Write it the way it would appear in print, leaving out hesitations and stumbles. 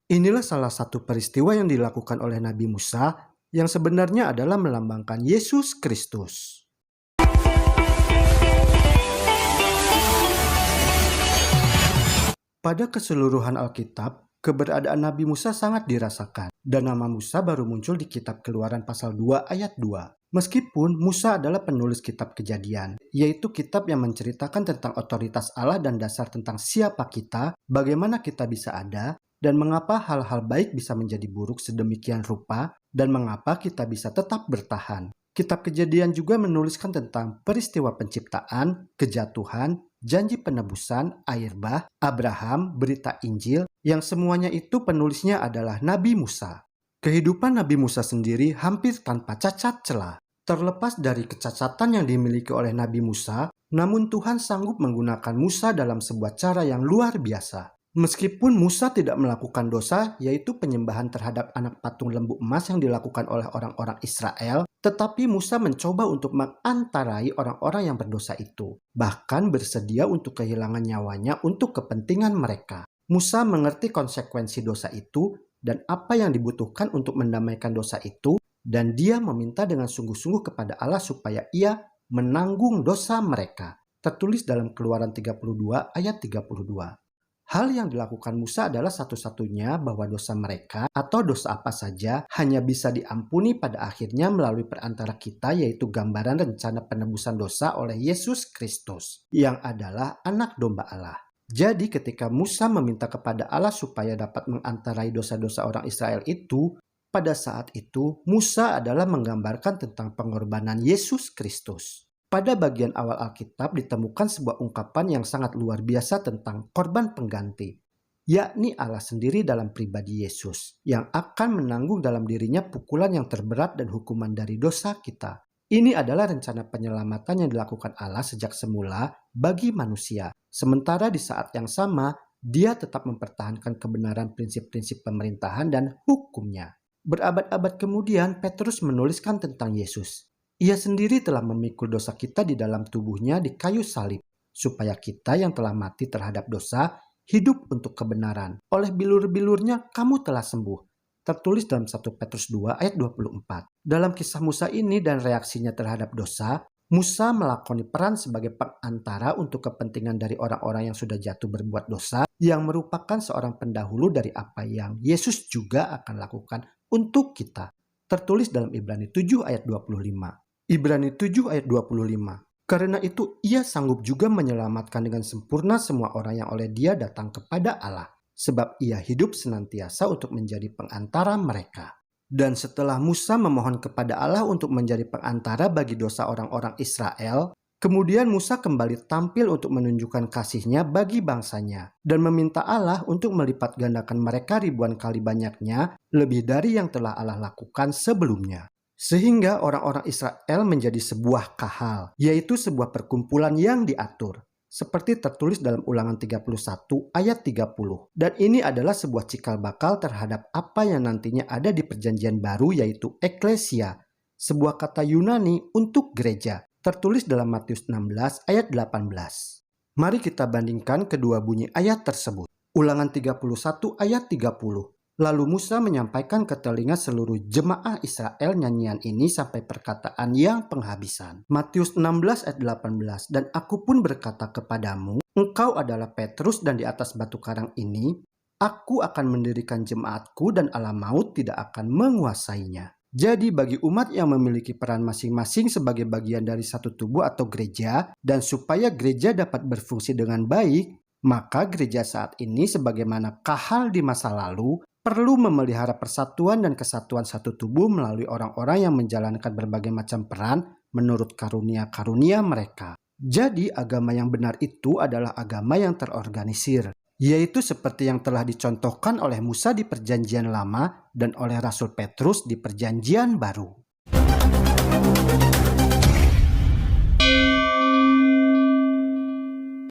Inilah salah satu peristiwa yang dilakukan oleh Nabi Musa yang sebenarnya adalah melambangkan Yesus Kristus. Pada keseluruhan Alkitab, keberadaan Nabi Musa sangat dirasakan, dan nama Musa baru muncul di kitab Keluaran pasal 2 ayat 2. Meskipun Musa adalah penulis kitab Kejadian, yaitu kitab yang menceritakan tentang otoritas Allah dan dasar tentang siapa kita, bagaimana kita bisa ada, dan mengapa hal-hal baik bisa menjadi buruk sedemikian rupa, dan mengapa kita bisa tetap bertahan. Kitab Kejadian juga menuliskan tentang peristiwa penciptaan, kejatuhan, janji penebusan, air bah, Abraham, berita Injil, yang semuanya itu penulisnya adalah Nabi Musa. Kehidupan Nabi Musa sendiri hampir tanpa cacat celah. Terlepas dari kecacatan yang dimiliki oleh Nabi Musa, namun Tuhan sanggup menggunakan Musa dalam sebuah cara yang luar biasa. Meskipun Musa tidak melakukan dosa, yaitu penyembahan terhadap anak patung lembu emas yang dilakukan oleh orang-orang Israel, tetapi Musa mencoba untuk mengantarai orang-orang yang berdosa itu, bahkan bersedia untuk kehilangan nyawanya untuk kepentingan mereka. Musa mengerti konsekuensi dosa itu dan apa yang dibutuhkan untuk mendamaikan dosa itu, dan dia meminta dengan sungguh-sungguh kepada Allah supaya ia menanggung dosa mereka. Tertulis dalam Keluaran 32 ayat 32. Hal yang dilakukan Musa adalah satu-satunya bahwa dosa mereka atau dosa apa saja hanya bisa diampuni pada akhirnya melalui perantara kita, yaitu gambaran rencana penebusan dosa oleh Yesus Kristus yang adalah anak domba Allah. Jadi ketika Musa meminta kepada Allah supaya dapat mengantarai dosa-dosa orang Israel itu, pada saat itu Musa adalah menggambarkan tentang pengorbanan Yesus Kristus. Pada bagian awal Alkitab ditemukan sebuah ungkapan yang sangat luar biasa tentang korban pengganti, yakni Allah sendiri dalam pribadi Yesus, yang akan menanggung dalam dirinya pukulan yang terberat dan hukuman dari dosa kita. Ini adalah rencana penyelamatan yang dilakukan Allah sejak semula bagi manusia. Sementara di saat yang sama, Dia tetap mempertahankan kebenaran prinsip-prinsip pemerintahan dan hukumnya. Berabad-abad kemudian, Petrus menuliskan tentang Yesus. Ia sendiri telah memikul dosa kita di dalam tubuhnya di kayu salib, supaya kita yang telah mati terhadap dosa, hidup untuk kebenaran. Oleh bilur-bilurnya kamu telah sembuh. Tertulis dalam 1 Petrus 2 ayat 24. Dalam kisah Musa ini dan reaksinya terhadap dosa, Musa melakoni peran sebagai perantara untuk kepentingan dari orang-orang yang sudah jatuh berbuat dosa, yang merupakan seorang pendahulu dari apa yang Yesus juga akan lakukan untuk kita. Tertulis dalam Ibrani 7 ayat 25. Ibrani 7 ayat 25. Karena itu ia sanggup juga menyelamatkan dengan sempurna semua orang yang oleh Dia datang kepada Allah, sebab ia hidup senantiasa untuk menjadi pengantara mereka. Dan setelah Musa memohon kepada Allah untuk menjadi pengantara bagi dosa orang-orang Israel, kemudian Musa kembali tampil untuk menunjukkan kasih-Nya bagi bangsanya dan meminta Allah untuk melipat gandakan mereka ribuan kali banyaknya, lebih dari yang telah Allah lakukan sebelumnya. Sehingga orang-orang Israel menjadi sebuah kahal, yaitu sebuah perkumpulan yang diatur. Seperti tertulis dalam Ulangan 31 ayat 30. Dan ini adalah sebuah cikal bakal terhadap apa yang nantinya ada di perjanjian baru, yaitu eklesia, sebuah kata Yunani untuk gereja. Tertulis dalam Matius 16 ayat 18. Mari kita bandingkan kedua bunyi ayat tersebut. Ulangan 31 ayat 30. Lalu Musa menyampaikan ke telinga seluruh jemaah Israel nyanyian ini sampai perkataan yang penghabisan. Matius 16 ayat 18. Dan aku pun berkata kepadamu, engkau adalah Petrus, dan di atas batu karang ini, aku akan mendirikan jemaatku, dan alam maut tidak akan menguasainya. Jadi bagi umat yang memiliki peran masing-masing sebagai bagian dari satu tubuh atau gereja, dan supaya gereja dapat berfungsi dengan baik, maka gereja saat ini sebagaimana kahal di masa lalu, perlu memelihara persatuan dan kesatuan satu tubuh melalui orang-orang yang menjalankan berbagai macam peran menurut karunia-karunia mereka. Jadi agama yang benar itu adalah agama yang terorganisir, yaitu seperti yang telah dicontohkan oleh Musa di Perjanjian Lama dan oleh Rasul Petrus di Perjanjian Baru.